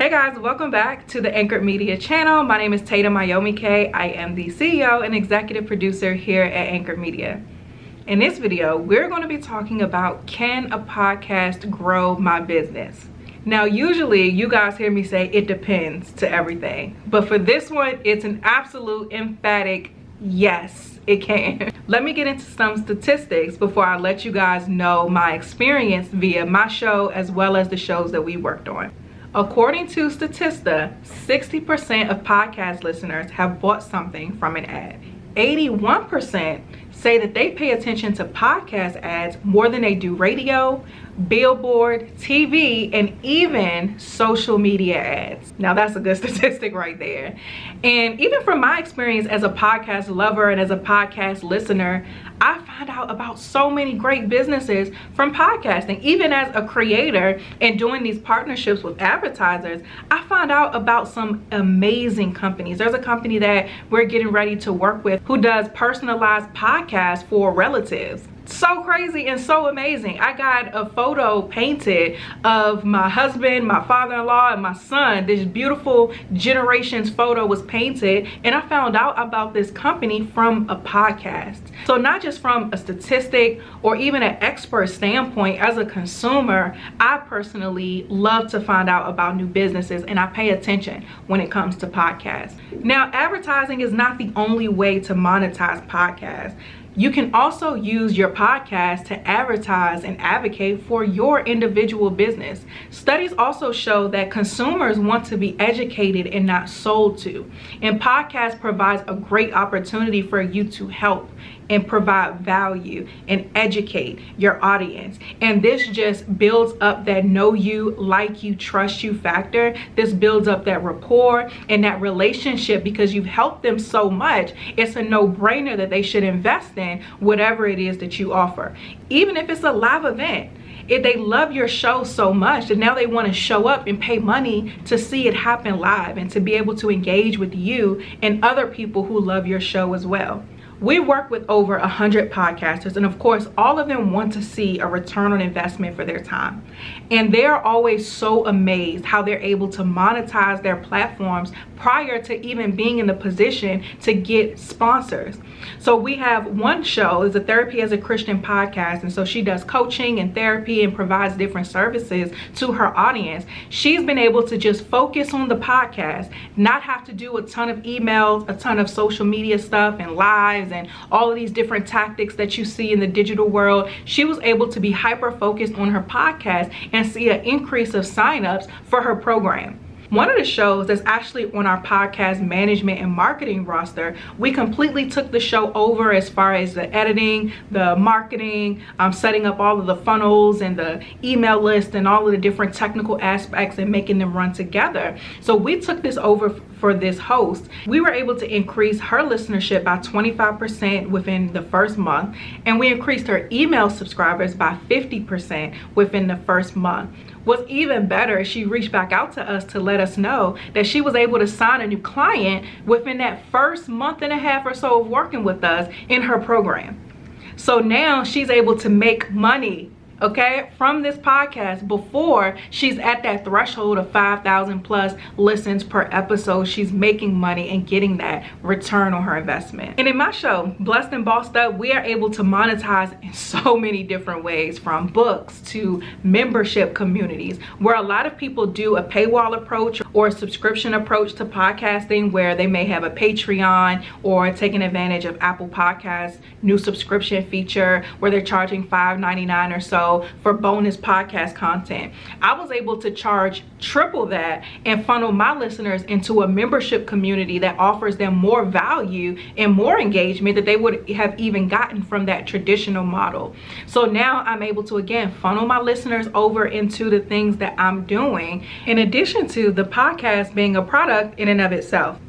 Hey guys, welcome back to the Anchored Media channel. My name is Tatum Mayomi K. I am the CEO and executive producer here at Anchored Media. In this video, we're going to be talking about, can a podcast grow my business? Now, usually you guys hear me say it depends to everything, but for this one, it's an absolute emphatic yes, it can. Let me get into some statistics before I let you guys know my experience via my show as well as the shows that we worked on. According to Statista, 60% of podcast listeners have bought something from an ad. 81% say that they pay attention to podcast ads more than they do radio, billboard, TV, and even social media ads. Now that's a good statistic right there. And even from my experience as a podcast lover and as a podcast listener, I find out about so many great businesses from podcasting. Even as a creator and doing these partnerships with advertisers, I find out about some amazing companies. There's a company that we're getting ready to work with who does personalized podcasts for relatives. So crazy and so amazing. I got a photo painted of my husband, my father-in-law, and my son. This beautiful generations photo was painted, and I found out about this company from a podcast. So not just from a statistic or even an expert standpoint, as a consumer, I personally love to find out about new businesses, and I pay attention when it comes to podcasts. Now, advertising is not the only way to monetize podcasts. You can also use your podcast to advertise and advocate for your individual business. Studies also show that consumers want to be educated and not sold to. And podcast provides a great opportunity for you to help and provide value and educate your audience. And this just builds up that know you, like you, trust you factor. This builds up that rapport and that relationship because you've helped them so much. It's a no-brainer that they should invest in whatever it is that you offer. Even if it's a live event. If they love your show so much and now they want to show up and pay money to see it happen live and to be able to engage with you and other people who love your show as well. We work with over 100 podcasters, and of course, all of them want to see a return on investment for their time. And they're always so amazed how they're able to monetize their platforms prior to even being in the position to get sponsors. So we have one show, is a Therapy as a Christian podcast, and so she does coaching and therapy and provides different services to her audience. She's been able to just focus on the podcast, not have to do a ton of emails, a ton of social media stuff and lives and all of these different tactics that you see in the digital world. She was able to be hyper focused on her podcast and see an increase of signups for her program. One of the shows that's actually on our podcast management and marketing roster, we completely took the show over as far as the editing, the marketing, setting up all of the funnels and the email list and all of the different technical aspects and making them run together. So we took this over for this host. We were able to increase her listenership by 25% within the first month, and we increased her email subscribers by 50% within the first month. What's even better is she reached back out to us to let us know that she was able to sign a new client within that first month and a half or so of working with us in her program. So now she's able to make money, okay, from this podcast before she's at that threshold of 5,000 plus listens per episode. She's making money and getting that return on her investment. And in my show, Blessed and Bossed Up, we are able to monetize in so many different ways, from books to membership communities, where a lot of people do a paywall approach or a subscription approach to podcasting, where they may have a Patreon or taking advantage of Apple Podcasts new subscription feature where they're charging $5.99 or so for bonus podcast content. I was able to charge triple that and funnel my listeners into a membership community that offers them more value and more engagement that they would have even gotten from that traditional model. So now I'm able to again funnel my listeners over into the things that I'm doing, in addition to the podcast being a product in and of itself.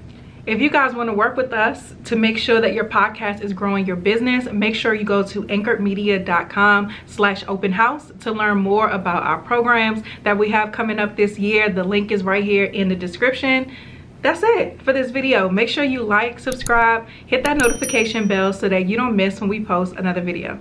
If you guys want to work with us to make sure that your podcast is growing your business, make sure you go to anchoredmedia.com/open house to learn more about our programs that we have coming up this year. The link is right here in the description. That's it for this video. Make sure you like, subscribe, hit that notification bell so that you don't miss when we post another video.